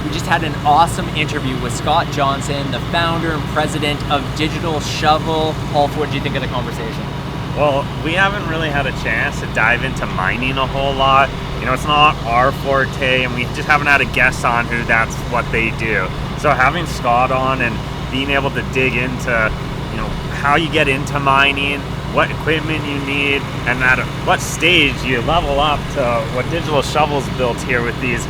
We just had an awesome interview with Scot Johnson, the founder and president of Digital Shovel. Paul, what did you think of the conversation? Well, we haven't really had a chance to dive into mining a whole lot. You know, it's not our forte, and we just haven't had a guest on who that's what they do. So having Scot on and being able to dig into, you know, how you get into mining, what equipment you need, and at what stage you level up to what Digital Shovel's built here with these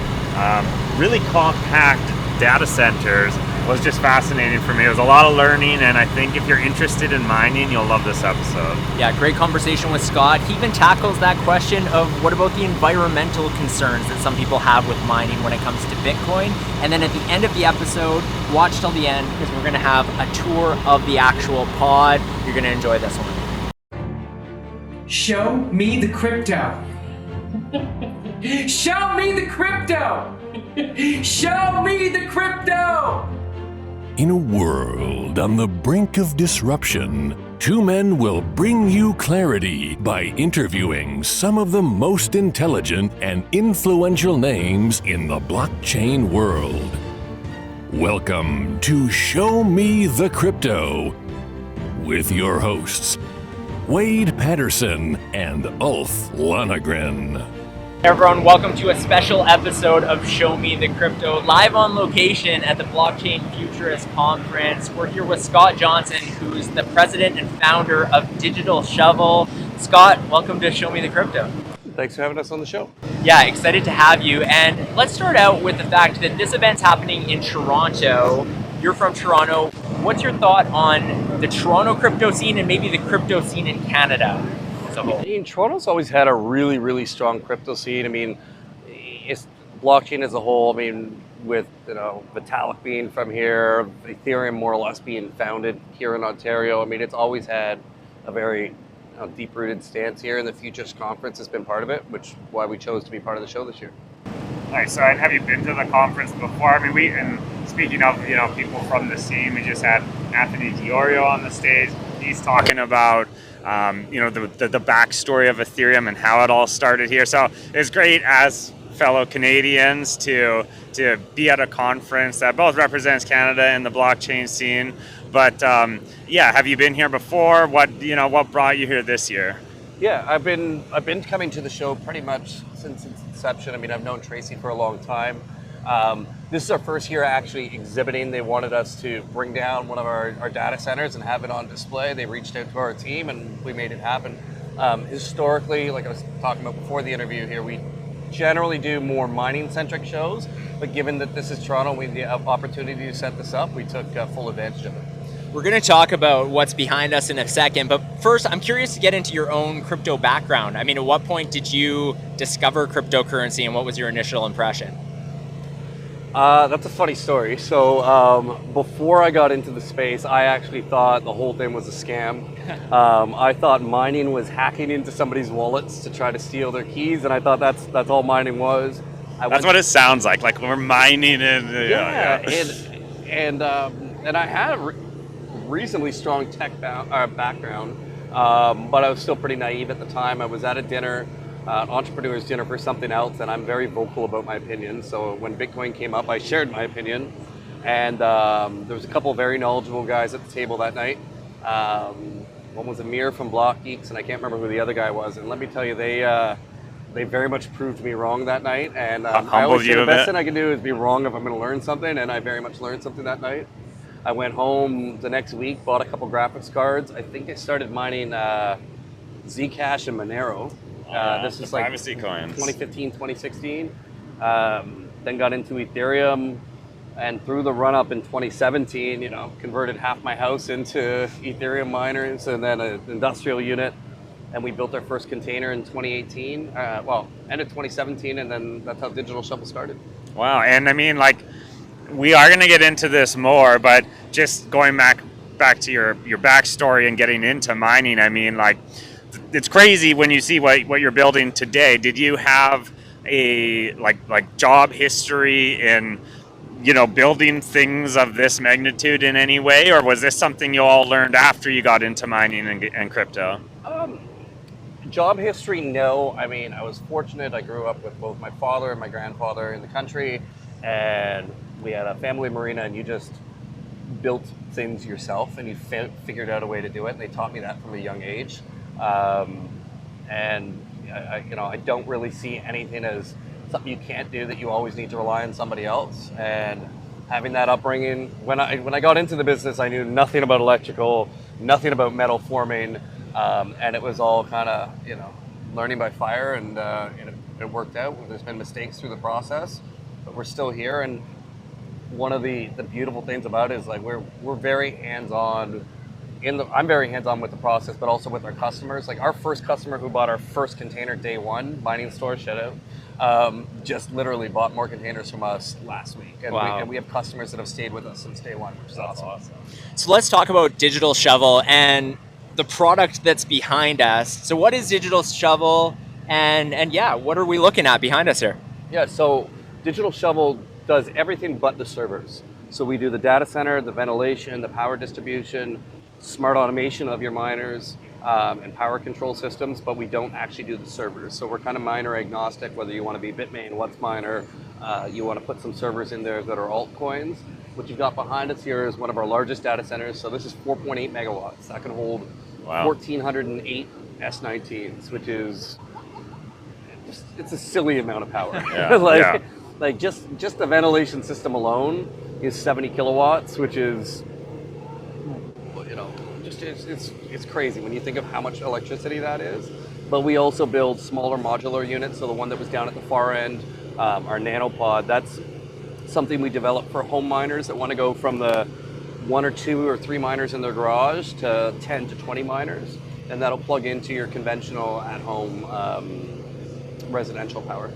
really compact data centers was just fascinating for me. It was a lot of learning, and I think if you're interested in mining, you'll love this episode. Yeah, great conversation with Scot. He even tackles that question of what about the environmental concerns that some people have with mining when it comes to Bitcoin. And then at the end of the episode, watch till the end because we're gonna have a tour of the actual pod. You're gonna enjoy this one. Show me the crypto. Show me the crypto. Show me the crypto. In a world on the brink of disruption, two men will bring you clarity by interviewing some of the most intelligent and influential names in the blockchain world. Welcome to Show Me the Crypto with your hosts, Wade Patterson and Ulf Lonergan. Hey everyone, welcome to a special episode of Show Me the Crypto, live on location at the Blockchain Futurist Conference. We're here with Scot Johnson, who's the president and founder of Digital Shovel. Scot, welcome to Show Me the Crypto. Thanks for having us on the show. Yeah, excited to have you. And let's start out with the fact that this event's happening in Toronto. You're from Toronto. What's your thought on the Toronto crypto scene and maybe the crypto scene in Canada? Toronto's always had a really, really strong crypto scene. I mean, it's blockchain as a whole. I mean, with Vitalik being from here, Ethereum more or less being founded here in Ontario. I mean, it's always had a very deep-rooted stance here, and the Futurist Conference has been part of it, which is why we chose to be part of the show this year. Nice. So, and have you been to the conference before? I mean, and speaking of people from the scene, we just had Anthony Diorio on the stage. He's talking about the backstory of Ethereum and how it all started here. So it's great as fellow Canadians to be at a conference that both represents Canada and the blockchain scene. But have you been here before? What brought you here this year? Yeah, I've been coming to the show pretty much since its inception. I mean, I've known Tracy for a long time. This is our first year actually exhibiting. They wanted us to bring down one of our data centers and have it on display. They reached out to our team and we made it happen. Historically, like I was talking about before the interview here, we generally do more mining-centric shows, but given that this is Toronto, we have the opportunity to set this up, we took full advantage of it. We're going to talk about what's behind us in a second, but first I'm curious to get into your own crypto background. I mean, at what point did you discover cryptocurrency and what was your initial impression? That's a funny story. So before I got into the space, I actually thought the whole thing was a scam. I thought mining was hacking into somebody's wallets to try to steal their keys, and I thought that's all mining was. That's what it sounds like we're mining in. And I had a reasonably strong tech background, but I was still pretty naive at the time. I was at a dinner. Entrepreneur's dinner for something else, and I'm very vocal about my opinion. So when Bitcoin came up, I shared my opinion, and there was a couple of very knowledgeable guys at the table that night. One was Amir from Block Geeks, and I can't remember who the other guy was. And let me tell you, they very much proved me wrong that night. And I always say the best thing I can do is be wrong if I'm going to learn something, and I very much learned something that night. I went home the next week, bought a couple graphics cards. I think I started mining Zcash and Monero. This is like privacy coins. 2015, 2016. Then got into Ethereum, and through the run up in 2017, converted half my house into Ethereum miners and then an industrial unit. And we built our first container in 2018. End of 2017, and then that's how Digital Shovel started. Wow, and I mean, we are going to get into this more, but just going back to your backstory and getting into mining, I mean, it's crazy when you see what you're building today. Did you have a job history in building things of this magnitude in any way, or was this something you all learned after you got into mining and crypto? Job history, no. I mean, I was fortunate. I grew up with both my father and my grandfather in the country, and we had a family marina, and you just built things yourself, and you figured out a way to do it. And they taught me that from a young age. And I don't really see anything as something you can't do, that you always need to rely on somebody else. And having that upbringing, when I got into the business, I knew nothing about electrical, nothing about metal forming, and it was all kind of learning by fire, and it worked out. There's been mistakes through the process, but we're still here. And one of the beautiful things about it is like we're very hands-on. I'm very hands-on with the process, but also with our customers. Like our first customer who bought our first container day one, mining store, shout out, just literally bought more containers from us last week. And, wow. we have customers that have stayed with us since day one, which is awesome. So let's talk about Digital Shovel and the product that's behind us. So what is Digital Shovel, and yeah, what are we looking at behind us here? Yeah, so Digital Shovel does everything but the servers. So we do the data center, the ventilation, the power distribution, smart automation of your miners, and power control systems, but we don't actually do the servers. So we're kind of miner agnostic, whether you want to be Bitmain, WhatsMiner, you want to put some servers in there that are altcoins. What you've got behind us here is one of our largest data centers. So this is 4.8 megawatts. That can hold 1,408 S19s, which is, it's a silly amount of power. Yeah, Like just the ventilation system alone is 70 kilowatts, which is, it's crazy when you think of how much electricity that is. But we also build smaller modular units. So the one that was down at the far end, our nanopod, that's something we developed for home miners that want to go from the 1 or 2 or 3 miners in their garage to 10 to 20 miners. And that'll plug into your conventional at-home residential power.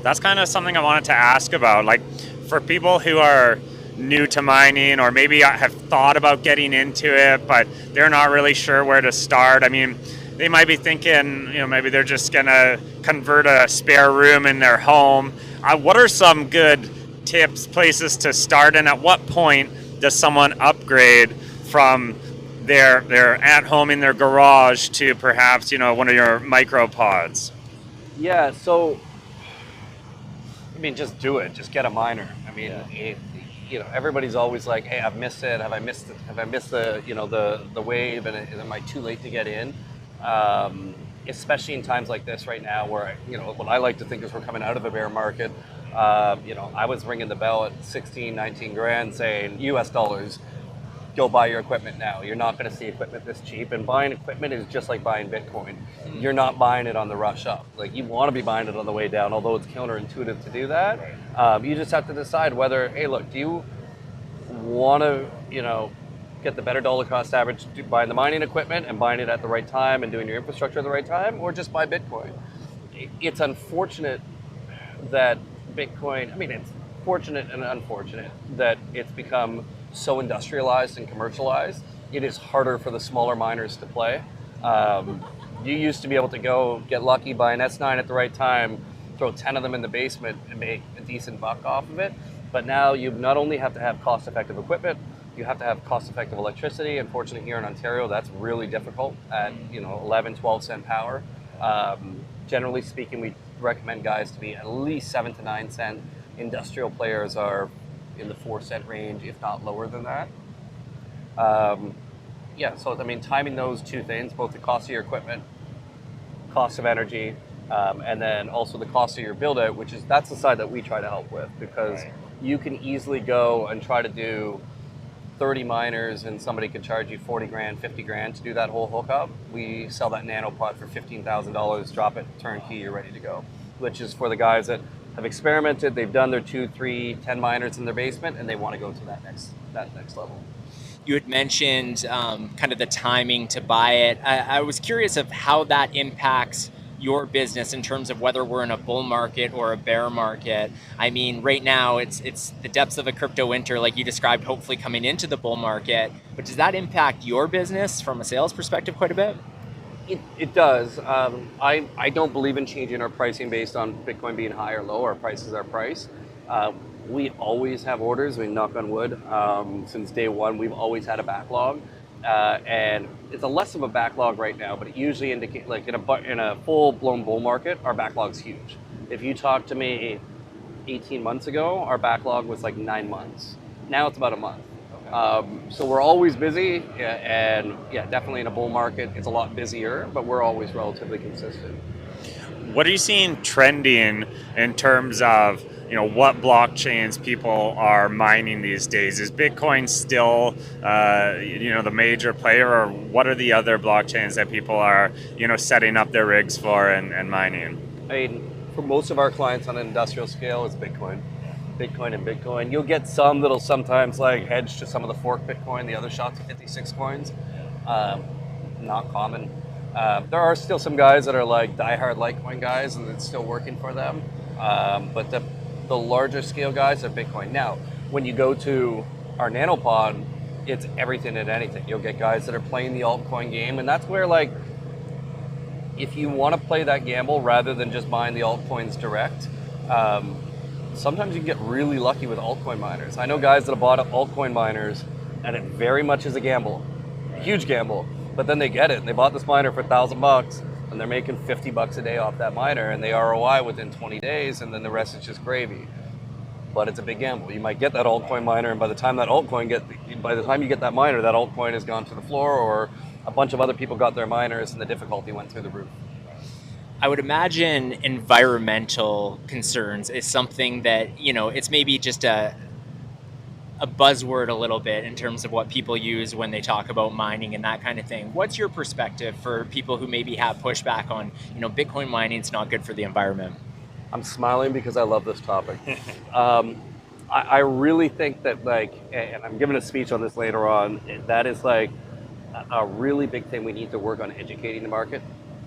That's kind of something I wanted to ask about. Like for people who are new to mining, or maybe have thought about getting into it, but they're not really sure where to start. I mean, they might be thinking, maybe they're just gonna convert a spare room in their home. What are some good tips, places to start, and at what point does someone upgrade from their at home in their garage to perhaps one of your micro pods? Yeah, so just do it. Just get a miner. Everybody's always like, hey, I've missed it. Have I missed the wave? And am I too late to get in? Especially in times like this right now, where what I like to think is we're coming out of a bear market. I was ringing the bell at 16, 19 grand, saying US dollars. Go buy your equipment now. You're not going to see equipment this cheap. And buying equipment is just like buying Bitcoin. You're not buying it on the rush up. Like you want to be buying it on the way down, although it's counterintuitive to do that. You just have to decide whether, hey, look, do you want to, get the better dollar cost average buying the mining equipment and buying it at the right time and doing your infrastructure at the right time, or just buy Bitcoin? It's unfortunate that Bitcoin, it's fortunate and unfortunate that it's become so industrialized and commercialized. It is harder for the smaller miners to play. You used to be able to go get lucky, buy an S9 at the right time, throw 10 of them in the basement and make a decent buck off of it. But now you not only have to have cost-effective equipment, you have to have cost-effective electricity. Unfortunately, here in Ontario, that's really difficult at 11, 12 cent power. Generally speaking, we recommend guys to be at least 7 to 9 cent. Industrial players are in the 4 cent range, if not lower than that. So timing those two things, both the cost of your equipment, cost of energy, and then also the cost of your build out, that's the side that we try to help with, because you can easily go and try to do 30 miners and somebody could charge you 40 grand, 50 grand to do that whole hookup. We sell that nanopod for $15,000, drop it, turnkey, you're ready to go, which is for the guys that have experimented, they've done their 2, 3, 10 miners in their basement, and they want to go to that next level. You had mentioned kind of the timing to buy it. I was curious of how that impacts your business in terms of whether we're in a bull market or a bear market. Right now it's the depths of a crypto winter, like you described, hopefully coming into the bull market. But does that impact your business from a sales perspective quite a bit? It does. I don't believe in changing our pricing based on Bitcoin being high or low. Our price is our price. We always have orders. Knock on wood. Since day one, we've always had a backlog. And it's a less of a backlog right now, but it usually indicates, like in a full-blown bull market, our backlog's huge. If you talk to me 18 months ago, our backlog was like 9 months. Now it's about a month. So we're always busy, and yeah, definitely in a bull market, it's a lot busier, but we're always relatively consistent. What are you seeing trending in terms of what blockchains people are mining these days? Is Bitcoin still the major player, or what are the other blockchains that people are setting up their rigs for and mining? I mean, for most of our clients on an industrial scale, it's Bitcoin. Bitcoin and Bitcoin. You'll get some that'll sometimes like hedge to some of the fork Bitcoin, the other SHA-256 coins. Not common. There are still some guys that are like diehard Litecoin guys, and it's still working for them. But the larger scale guys are Bitcoin. Now, when you go to our nanopod, it's everything and anything. You'll get guys that are playing the altcoin game, and that's where like, if you want to play that gamble rather than just buying the altcoins direct, sometimes you can get really lucky with altcoin miners. I know guys that have bought altcoin miners, and it very much is a gamble, a huge gamble. But then they get it, and they bought this miner for $1,000, and they're making $50 a day off that miner, and they ROI within 20 days, and then the rest is just gravy. But it's a big gamble. You might get that altcoin miner, and by the time you get that miner, that altcoin has gone to the floor, or a bunch of other people got their miners, and the difficulty went through the roof. I would imagine environmental concerns is something that, it's maybe just a buzzword a little bit in terms of what people use when they talk about mining and that kind of thing. What's your perspective for people who maybe have pushback on, Bitcoin mining is not good for the environment? I'm smiling because I love this topic. I really think that, like, and I'm giving a speech on this later on, that is like a really big thing we need to work on educating the market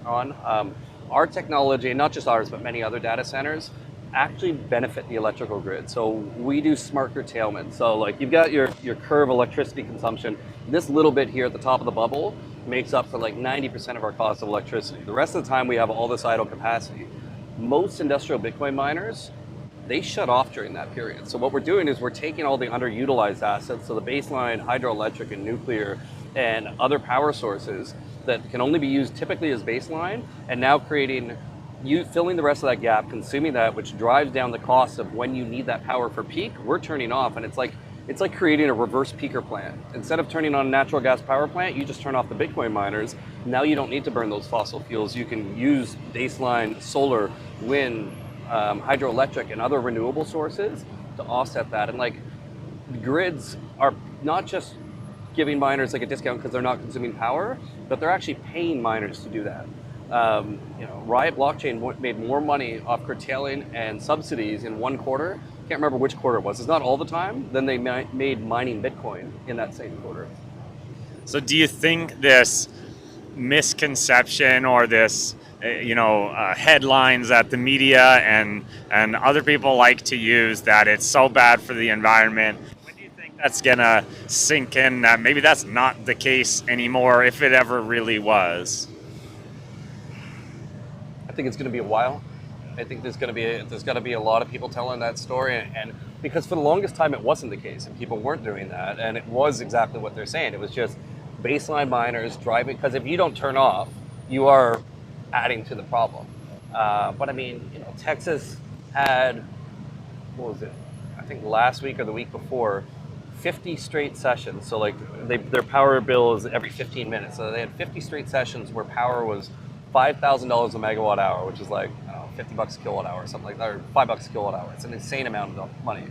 on. Our technology, not just ours, but many other data centers, actually benefit the electrical grid. So we do smart curtailment. So like you've got your curve electricity consumption. This little bit here at the top of the bubble makes up for like 90% of our cost of electricity. The rest of the time we have all this idle capacity. Most industrial Bitcoin miners, they shut off during that period. So what we're doing is we're taking all the underutilized assets, so the baseline hydroelectric and nuclear and other power sources that can only be used typically as baseline, and now filling the rest of that gap, consuming that, which drives down the cost of when you need that power for peak. We're turning off, and it's like creating a reverse peaker plant. Instead of turning on a natural gas power plant, you just turn off the Bitcoin miners. Now you don't need to burn those fossil fuels. You can use baseline solar, wind, hydroelectric, and other renewable sources to offset that. And like, grids are not just giving miners like a discount because they're not consuming power, but they're actually paying miners to do that. Riot Blockchain made more money off curtailing and subsidies in one quarter. Can't remember which quarter it was. It's not all the time. Then they made mining Bitcoin in that same quarter. So do you think this misconception or this headlines that the media and other people like to use, that it's so bad for the environment, when do you think that's gonna sink in, that maybe that's not the case anymore, if it ever really was? I think it's going to be a while. I think there's going to be a lot of people telling that story, and because for the longest time it wasn't the case, and people weren't doing that, and it was exactly what they're saying. It was just baseline miners driving, because if you don't turn off, you are adding to the problem. But I mean, Texas had, what was it? I think last week or the week before, 50 straight sessions. So like their power bill is every 15 minutes. So they had 50 straight sessions where power was $5,000 a megawatt hour, which is like, I don't know, $50 a kilowatt hour or something like that, or $5 a kilowatt hour. It's an insane amount of money.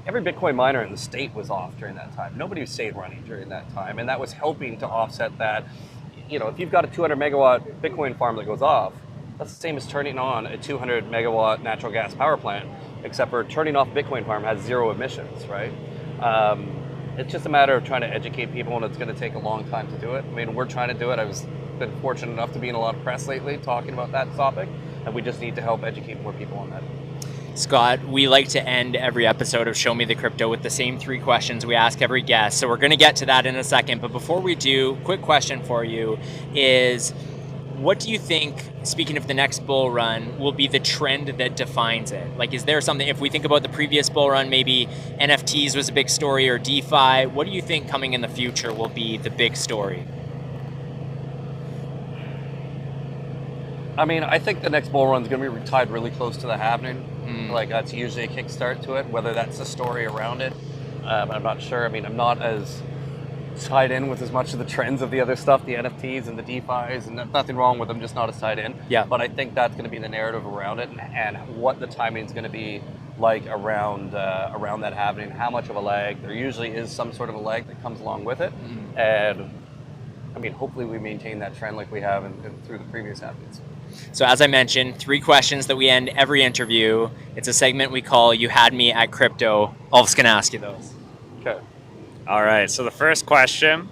Every Bitcoin miner in the state was off during that time. Nobody stayed running during that time, and that was helping to offset that. If you've got a 200 megawatt Bitcoin farm that goes off, that's the same as turning on a 200 megawatt natural gas power plant, except for turning off Bitcoin farm has zero emissions, right? It's just a matter of trying to educate people, and it's going to take a long time to do it. I mean, we're trying to do it. I've been fortunate enough to be in a lot of press lately talking about that topic, and we just need to help educate more people on that. Scott, we like to end every episode of Show Me the Crypto with the same 3 questions we ask every guest. So we're going to get to that in a second. But before we do, quick question for you is, what do you think, speaking of the next bull run, will be the trend that defines it? Like, is there something, if we think about the previous bull run, maybe NFTs was a big story, or DeFi, what do you think coming in the future will be the big story? I mean, I think the next bull run is going to be tied really close to the halving. Like that's usually a kickstart to it. Whether that's the story around it, I'm not sure. I mean, I'm not as tied in with as much of the trends of the other stuff, the NFTs and the DeFi's, and nothing wrong with them, just not as tied in. Yeah. But I think that's going to be the narrative around it, and what the timing is going to be like around that happening. How much of a lag? There usually is some sort of a lag that comes along with it, and I mean, hopefully we maintain that trend like we have through the previous happenings. So as I mentioned, 3 questions that we end every interview. It's a segment we call "You Had Me at Crypto." Ulf's gonna ask you those. Okay. All right. So the first question: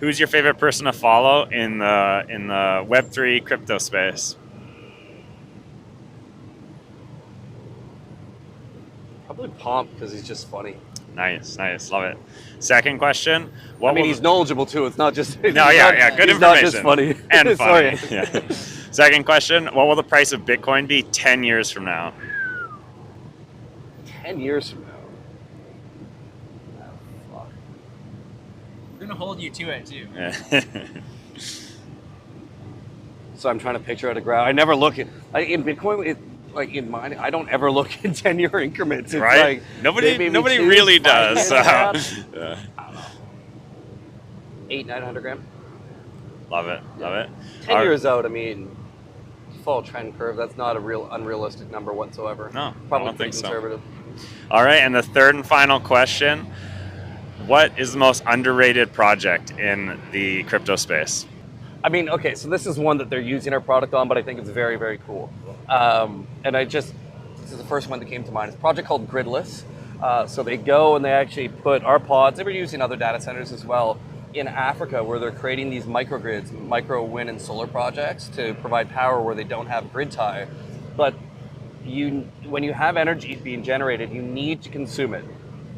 who's your favorite person to follow in the Web3 crypto space? Probably Pomp, because he's just funny. Nice, love it. Second question: he's knowledgeable too. It's not just good he's information. Not just funny And funny. Sorry. Yeah. Second question: what will the price of Bitcoin be 10 years from now? 10 years from now. We're gonna hold you to it too. So I'm trying to picture at a graph. I never look at in Bitcoin. Like in mine, I don't ever look in 10-year increments. It's right? Like Nobody maybe really does. So. I Yeah. don't know. 800-900 gram. Love it. 10 years out, I mean, fall trend curve. That's not a real unrealistic number whatsoever. No, Probably I don't pretty think so. conservative. All right, and the third and final question: what is the most underrated project in the crypto space? I mean, okay, so this is one that they're using our product on, but I think it's very, very cool. And this is the first one that came to mind. It's a project called Gridless. So they go and they actually put our pods, they were using other data centers as well, in Africa, where they're creating these microgrids, micro wind and solar projects to provide power where they don't have grid tie. But when you have energy being generated, you need to consume it.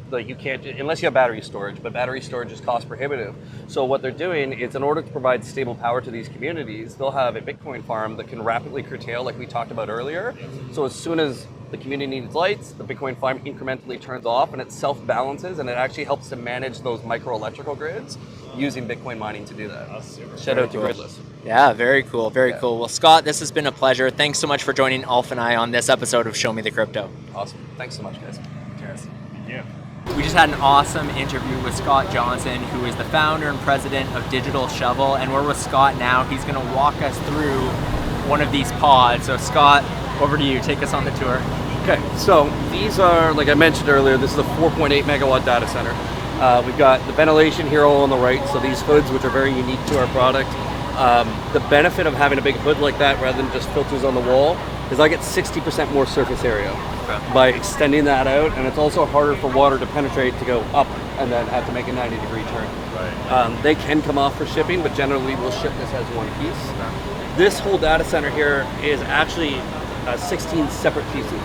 Like you can't, unless you have battery storage, but battery storage is cost prohibitive. So what they're doing is, in order to provide stable power to these communities, they'll have a Bitcoin farm that can rapidly curtail, like we talked about earlier. So as soon as the community needs lights, the Bitcoin farm incrementally turns off and it self-balances, and it actually helps to manage those micro electrical grids using Bitcoin mining to do that. Shout out to Gridless. Yeah, very cool, very cool. Well, Scott, this has been a pleasure. Thanks so much for joining Ulf and I on this episode of Show Me the Crypto. Awesome. Thanks so much, guys. Cheers. Thank you. We just had an awesome interview with Scot Johnson, who is the founder and president of Digital Shovel, and we're with Scott now. He's going to walk us through one of these pods. So Scott, over to you. Take us on the tour. Okay, so these are, like I mentioned earlier, this is a 4.8 megawatt data center. We've got the ventilation here all on the right, so these hoods, which are very unique to our product. The benefit of having a big hood like that rather than just filters on the wall is I get 60% more surface area by extending that out, and it's also harder for water to penetrate to go up and then have to make a 90-degree turn. Right. They can come off for shipping, but generally we'll ship this as one piece. This whole data center here is actually 16 separate pieces.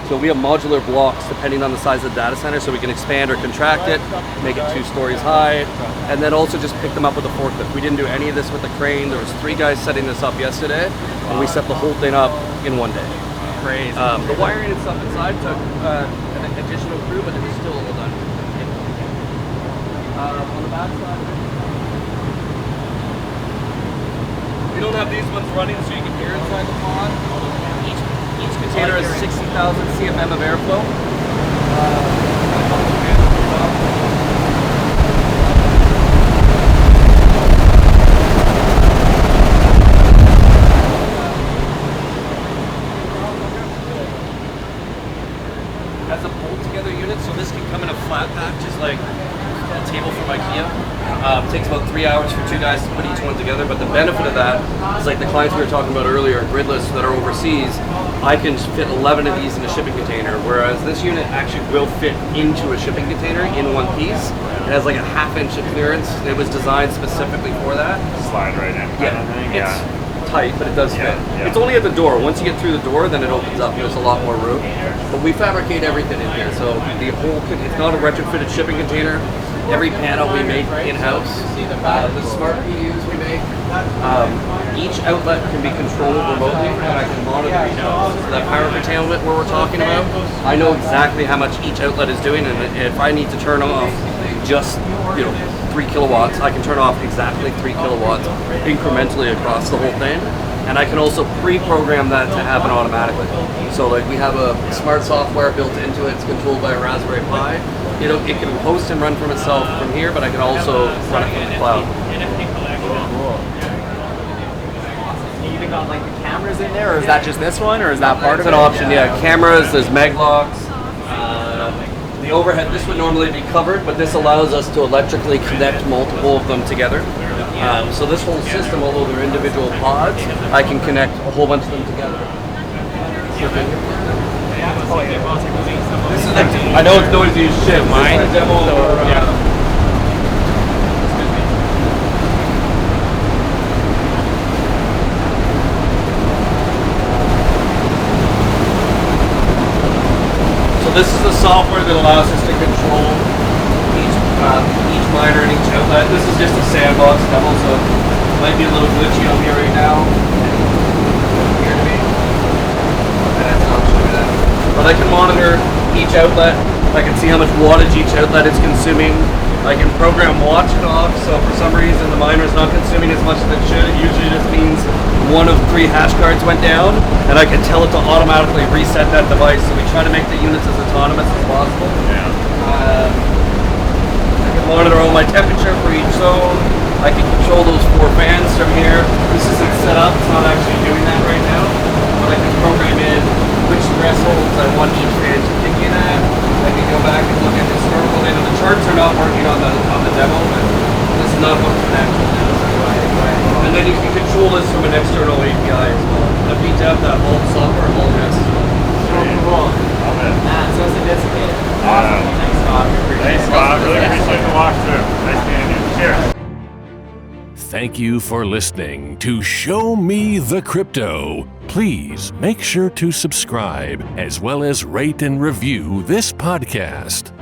So we have modular blocks depending on the size of the data center, so we can expand or contract it, make it 2 stories high, and then also just pick them up with a forklift. We didn't do any of this with the crane. There was 3 guys setting this up yesterday, and we set the whole thing up in 1 day. Crazy. The wiring and stuff inside took an additional crew, but it was still all done. On the back side, we don't have these ones running so you can hear inside the pod. Each container has 60,000 CFM of airflow. As a bolt together unit, so this can come in a flat pack, just like a table from IKEA. It takes about 3 hours for 2 guys to put each one together, but the benefit of that is, like the clients we were talking about earlier, Gridless, that are overseas, I can fit 11 of these in a shipping container, whereas this unit actually will fit into a shipping container in one piece. It has like a 1/2 inch of clearance. It was designed specifically for that. Slide right in. It's tight, but it does fit. yeah. It's only at the door. Once you get through the door, then it opens up and there's a lot more room. But we fabricate everything in here, so the whole, it's not a retrofitted shipping container. Every panel we make in-house. The smart PUs we make. Each outlet can be controlled remotely, and I can monitor each outlet. So that power curtailment where we're talking about, I know exactly how much each outlet is doing, and if I need to turn off just 3 kilowatts, I can turn off exactly 3 kilowatts incrementally across the whole thing. and I can also pre-program that to happen automatically. So like we have a smart software built into it. It's controlled by a Raspberry Pi. It can host and run from itself from here, but I can also run it from the cloud. You even got like the cameras in there, or is that just this one, or is that part of It's it? an option, yeah. Cameras, there's mag locks. The overhead, this would normally be covered, but this allows us to electrically connect multiple of them together. So this whole system, although they're individual pods, I can connect a whole bunch of them together. This is I know it's noisy as shit. Mine demo So this is the software that allows us to control each miner and each outlet. This is just a sandbox demo, so it might be a little glitchy on me right now. Here to me. But I can monitor each outlet. I can see how much wattage each outlet is consuming. I can program watch it off, so for some reason the miner is not consuming as much as it should. It usually just means one of 3 hash cards went down, and I can tell it to automatically reset that device. So we try to make the units as autonomous as possible. I can monitor all my temperature for each zone. I can control those 4 fans from here. This isn't set up, it's not actually doing that right now, but I can program in which thresholds I want each fan to kick in at. I can go back and look at historical data. The charts are not working on the demo, but this is not what's connected now. And then you can control this from an external API as well. I beat out that whole software, whole rest. Cool. So it's a discipline. Awesome. Thanks, Scott. Thanks, Scott. Really appreciate the walkthrough. Nice meeting you. Cheers. Thank you for listening to Show Me the Crypto. Please make sure to subscribe as well as rate and review this podcast.